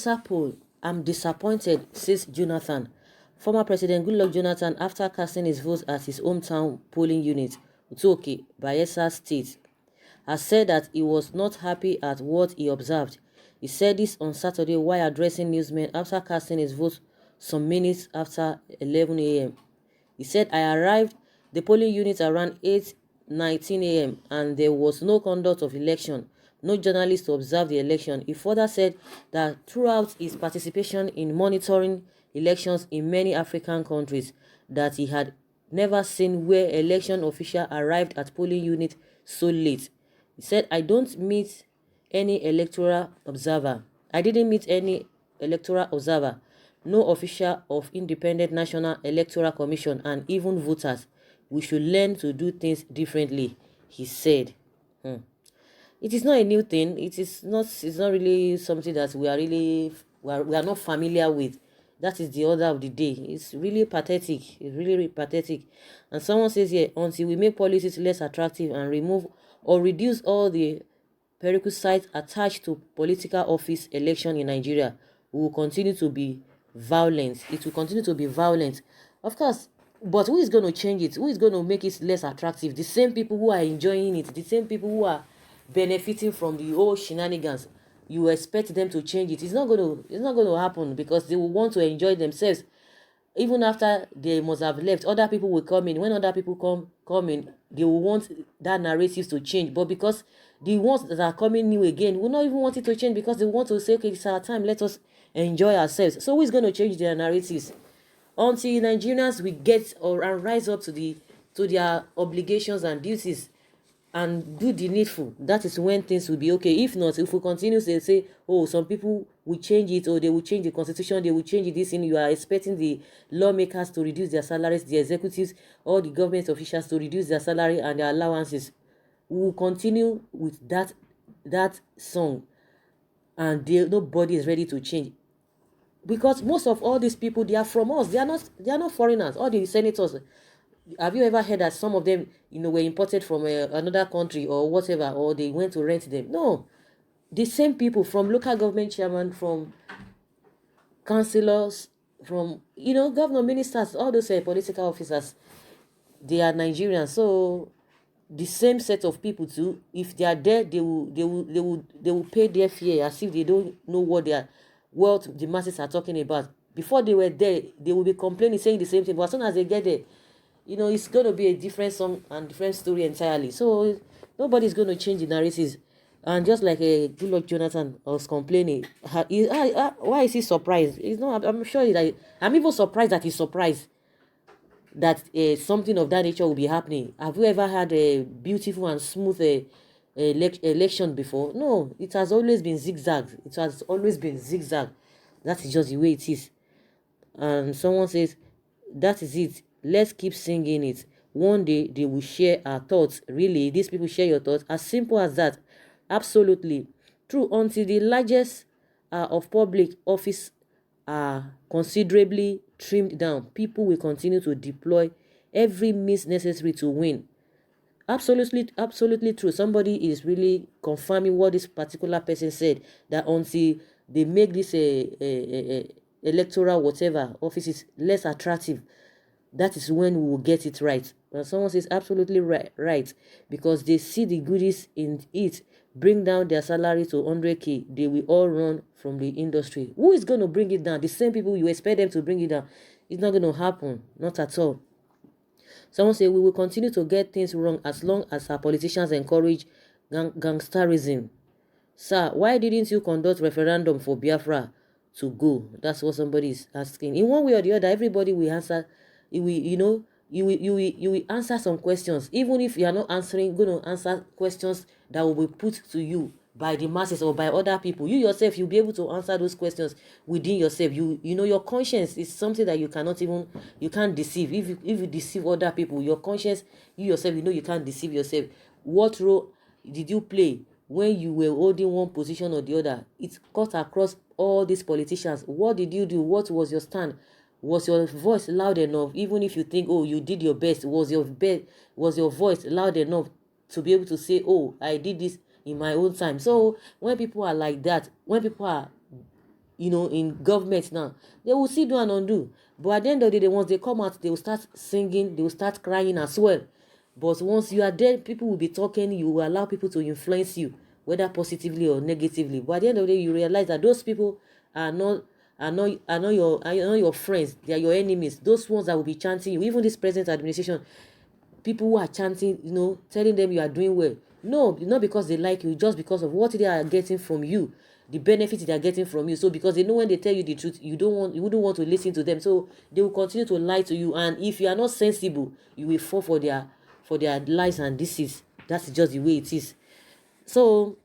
Bayelsa poll, I'm disappointed, says Jonathan. Former President Goodluck Jonathan, after casting his vote at his hometown polling unit, Utoke, Bayelsa State, has said that he was not happy at what he observed. He said this on Saturday while addressing newsmen after casting his vote some minutes after 11 a.m. He said, I arrived the polling unit around 8:19 a.m. and there was no conduct of election, no journalist to observe the election. He further said that throughout his participation in monitoring elections in many African countries, that he had never seen where election officials arrived at polling units so late. He said, I didn't meet any electoral observer. No official of Independent National Electoral Commission, and even voters. We should learn to do things differently, he said. It is not a new thing. It's not really something that we are not familiar with. That is the order of the day. It's really pathetic. It's really pathetic. And someone says here, until we make policies less attractive and remove or reduce all the prerequisites attached to political office election in Nigeria, we will continue to be violent. It will continue to be violent. Of course, but who is going to change it? Who is going to make it less attractive? The same people who are enjoying it, the same people who are benefiting from the whole shenanigans. You expect them to change it. It's not going to happen, because they will want to enjoy themselves. Even after they must have left, other people will come in. When other people come in, they will want that narrative to change. But because the ones that are coming new again will not even want it to change, because they want to say, okay, it's our time, let us enjoy ourselves. So who is going to change their narratives? Until Nigerians will get and rise up to their obligations and duties and do the needful, that is when things will be okay. If not, if we continue to say, oh, some people will change it, or they will change the constitution, they will change this, and you are expecting the lawmakers to reduce their salaries, the executives, all the government officials to reduce their salary and their allowances, we will continue with that song, and nobody is ready to change. Because most of all these people, they are from us. They are not foreigners. All the senators, have you ever heard that some of them, were imported from another country or whatever, or they went to rent them? No, the same people, from local government chairman, from councillors, from governor, ministers, all those political officers, they are Nigerians. So the same set of people too, if they are there, they will pay their fare as if they don't know what the masses are talking about. Before they were there, they will be complaining, saying the same thing. But as soon as they get there, it's going to be a different song and different story entirely. So nobody's going to change the narratives. And just like Goodluck Jonathan was complaining, why is he surprised? He's not. I'm sure that I'm even surprised that he's surprised that something of that nature will be happening. Have you ever had a beautiful and smooth election before? No, it has always been zigzag. It has always been zigzag. That is just the way it is. And someone says, that is it. Let's keep singing it. One day they will share our thoughts. Really, these people share your thoughts. As simple as that. Absolutely true. Until the largest of public office are considerably trimmed down, people will continue to deploy every means necessary to win. Absolutely true. Somebody is really confirming what this particular person said, that until they make this electoral whatever offices less attractive, that is when we will get it right. And someone says absolutely right, because they see the goodies in it. Bring down their salary to 100k, they will all run from the industry. Who is going to bring it down? The same people you expect them to bring it down. It's not going to happen. Not at all. Someone say we will continue to get things wrong as long as our politicians encourage gangsterism. Sir, why didn't you conduct referendum for Biafra to go? That's what somebody is asking. In one way or the other, everybody will answer. You will answer some questions, even if you are not going to answer questions that will be put to you by the masses or by other people. You yourself, you'll be able to answer those questions within yourself. Your conscience is something that you can't deceive. If you deceive other people, your conscience, you yourself, you can't deceive yourself. What role did you play when you were holding one position or the other? It's cut across all these politicians. What did you do? What was your stand? Was your voice loud enough? Even if you think, oh, you did your best, was your voice loud enough to be able to say, oh, I did this in my own time? So when people are like that, when people are in government now, they will still do and undo. But at the end of the day, once they come out, they will start singing, they will start crying as well. But once you are there, people will be talking, you will allow people to influence you, whether positively or negatively. But at the end of the day, you realize that those people are not your friends. They are your enemies. Those ones that will be chanting you. Even this present administration, people who are chanting, telling them you are doing well. No, not because they like you, just because of what they are getting from you, the benefits they are getting from you. So because they know when they tell you the truth, you wouldn't want to listen to them. So they will continue to lie to you. And if you are not sensible, you will fall for their lies and deceit. That's just the way it is. So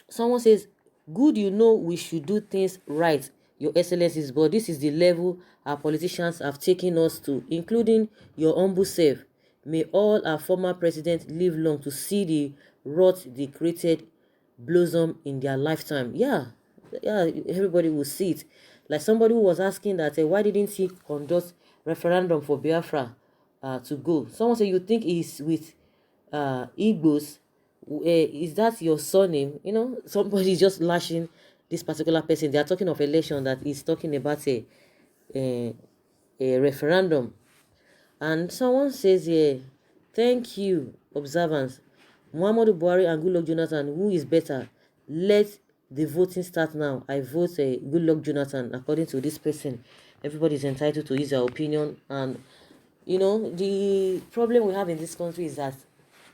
someone says, good, we should do things right, your excellencies, but this is the level our politicians have taken us to, including your humble self. May all our former presidents live long to see the rot they created blossom in their lifetime. Yeah, everybody will see it. Like somebody who was asking that, why didn't he conduct referendum for Biafra to go? Someone said, you think he's with Igbos? Is that your surname? Somebody just lashing this particular person. They are talking of election, that is talking about a, a referendum. And someone says here, thank you, observance. Muhammadu Buhari and Goodluck Jonathan, who is better? Let the voting start now. I vote Goodluck Jonathan, according to this person. Everybody is entitled to use their opinion. And, the problem we have in this country is that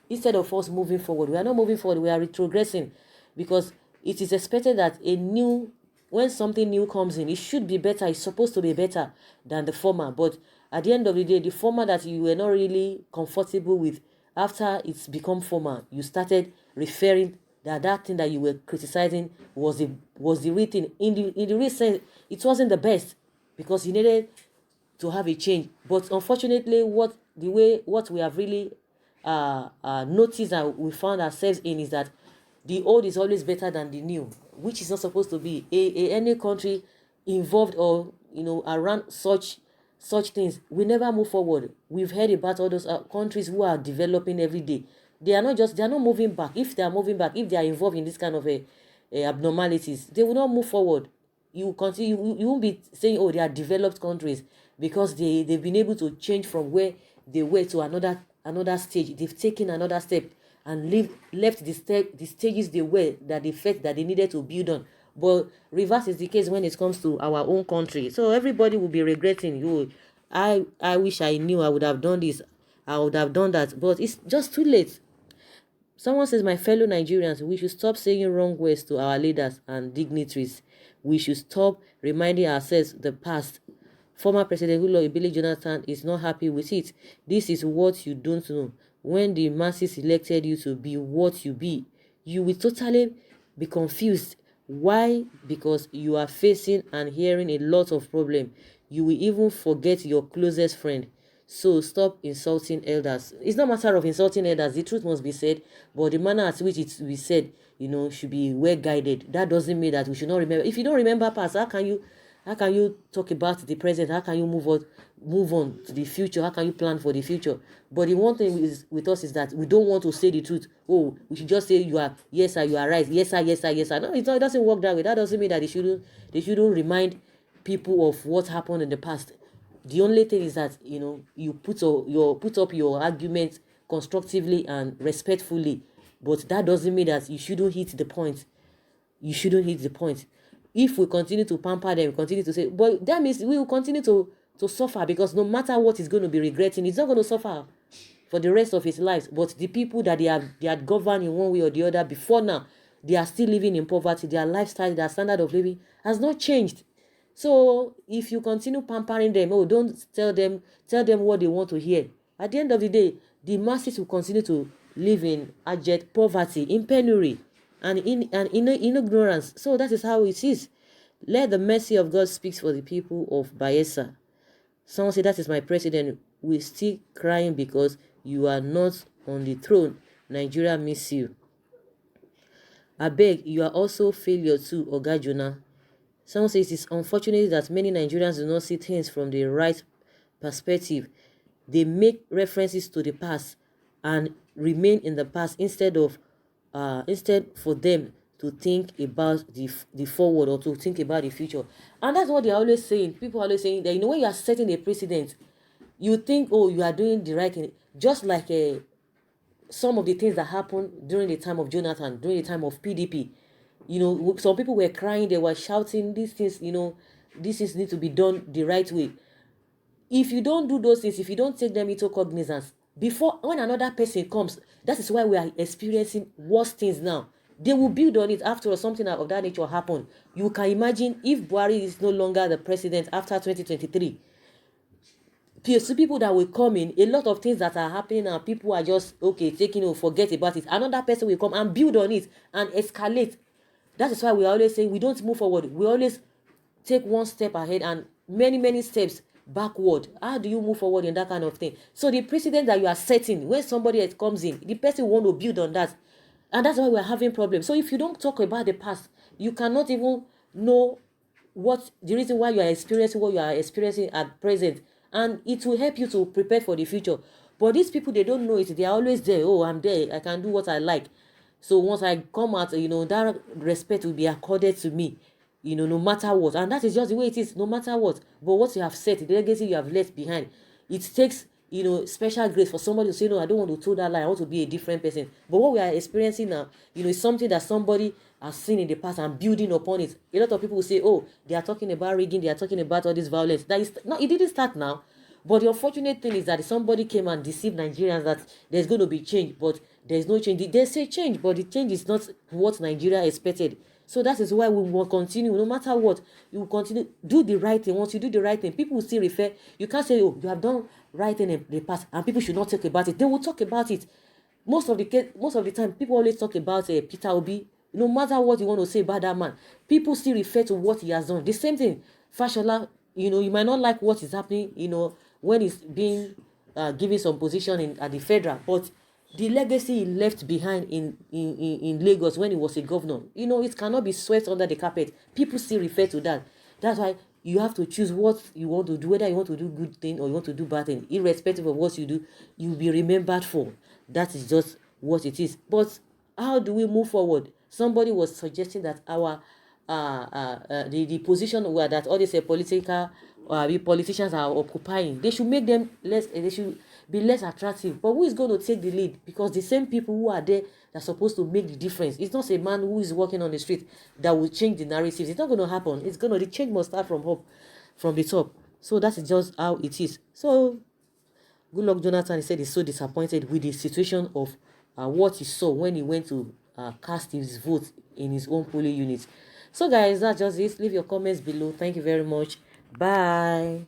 instead of us moving forward, we are not moving forward, we are retrogressing, because it is expected that when something new comes in, it should be better, it's supposed to be better than the former. But at the end of the day, the former that you were not really comfortable with, after it's become former, you started referring that thing that you were criticizing was the real thing. In the real sense, it wasn't the best, because you needed to have a change. But unfortunately, what we have really noticed that we found ourselves in is that the old is always better than the new, which is not supposed to be. Any country involved or around such things, we never move forward. We've heard about all those countries who are developing every day. They are not moving back. If they are moving back, if they are involved in this kind of abnormalities, they will not move forward. You continue. You won't be saying, oh, they are developed countries, because they've been able to change from where they were to another stage. They've taken another step and left the stages they were, that they felt that they needed to build on. But reverse is the case when it comes to our own country. So everybody will be regretting. I wish I knew, I would have done this, I would have done that, but it's just too late. Someone says, my fellow Nigerians, we should stop saying wrong words to our leaders and dignitaries. We should stop reminding ourselves the past. Former President Goodluck Jonathan is not happy with it. This is what you don't know. When the masses elected you to be what you be, you will totally be confused. Why? Because you are facing and hearing a lot of problems. You will even forget your closest friend. So stop insulting elders. It's not a matter of insulting elders. The truth must be said, but the manner at which it will be said, should be well guided. That doesn't mean that we should not remember. If you don't remember past, how can you talk about the present? How can you move on to the future? How can you plan for the future? But the one thing with us is that we don't want to say the truth. Oh, we should just say yes sir, you are right. Yes sir, yes sir, yes sir. No, it doesn't work that way. That doesn't mean that they shouldn't remind people of what happened in the past. The only thing is that you put up your argument constructively and respectfully, but that doesn't mean that you shouldn't hit the point. You shouldn't hit the point. If we continue to pamper them, continue to say, but that means we will continue to suffer, because no matter what he's going to be regretting, he's not going to suffer for the rest of his life. But the people that they had governed in one way or the other before now, they are still living in poverty. Their lifestyle, their standard of living has not changed. So if you continue pampering them, don't tell them what they want to hear. At the end of the day, the masses will continue to live in abject poverty, in penury, and in ignorance. So that is how it is. Let the mercy of God speak for the people of Bayelsa. Someone said, that is my president. We're still crying because you are not on the throne. Nigeria miss you. I beg, you are also failure too, Oga Jonah. Someone says it's unfortunate that many Nigerians do not see things from the right perspective. They make references to the past and remain in the past instead for them to think about the forward, or to think about the future. And that's what they're always saying. People are always saying that, when you are setting a precedent, you think, oh, you are doing the right thing. Just like some of the things that happened during the time of Jonathan, during the time of PDP. Some people were crying, they were shouting, these things, these things need to be done the right way. If you don't do those things, if you don't take them into cognizance, before, when another person comes, that is why we are experiencing worse things now. They will build on it after all, something of that nature happened. You can imagine if Buhari is no longer the president after 2023. People that will come in, a lot of things that are happening now, people are just, okay, taking, forget about it. Another person will come and build on it and escalate. That is why we are always saying we don't move forward. We always take one step ahead and many, many steps backward. How do you move forward in that kind of thing? So the precedent that you are setting, when somebody else comes in, the person want to build on that. And that's why we're having problems. So if you don't talk about the past, you cannot even know what the reason why you are experiencing what you are experiencing at present, and it will help you to prepare for the future. But these people, they don't know it. They are always there. Oh, I'm there, I can do what I like. So once I come out, that respect will be accorded to me, no matter what. And that is just the way it is, no matter what. But what you have set, the legacy you have left behind, it takes special grace for somebody to say, no, I don't want to toe that line, I want to be a different person. But what we are experiencing now, is something that somebody has seen in the past and building upon it. A lot of people will say, oh, they are talking about rigging, they are talking about all this violence. That is no, it didn't start now. But the unfortunate thing is that somebody came and deceived Nigerians that there's going to be change, but there's no change. They say change, but the change is not what Nigeria expected. So that is why we will continue, no matter what, you will continue, do the right thing. Once you do the right thing, people will still refer. You can't say, oh, you have done right thing in the past, and people should not talk about it. They will talk about it. Most of the time, people always talk about Peter Obi. No matter what you want to say about that man, people still refer to what he has done. The same thing, Fashola, you might not like what is happening, when he's being given some position at the federal, but the legacy he left behind in Lagos when he was a governor, it cannot be swept under the carpet. People still refer to that. That's why you have to choose what you want to do, whether you want to do good thing or you want to do bad thing. Irrespective of what you do, you'll be remembered for. That is just what it is. But how do we move forward? Somebody was suggesting that the position where that all these political politicians are occupying, they should make them less. They should be less attractive. But who is going to take the lead? Because the same people who are there that are supposed to make the difference. It's not a man who is walking on the street that will change the narratives. It's not going to happen. The change must start from the top. So that is just how it is. So Goodluck Jonathan, he said he's so disappointed with the situation of what he saw when he went to cast his vote in his own polling unit. So guys, that's just it. Leave your comments below. Thank you very much. Bye.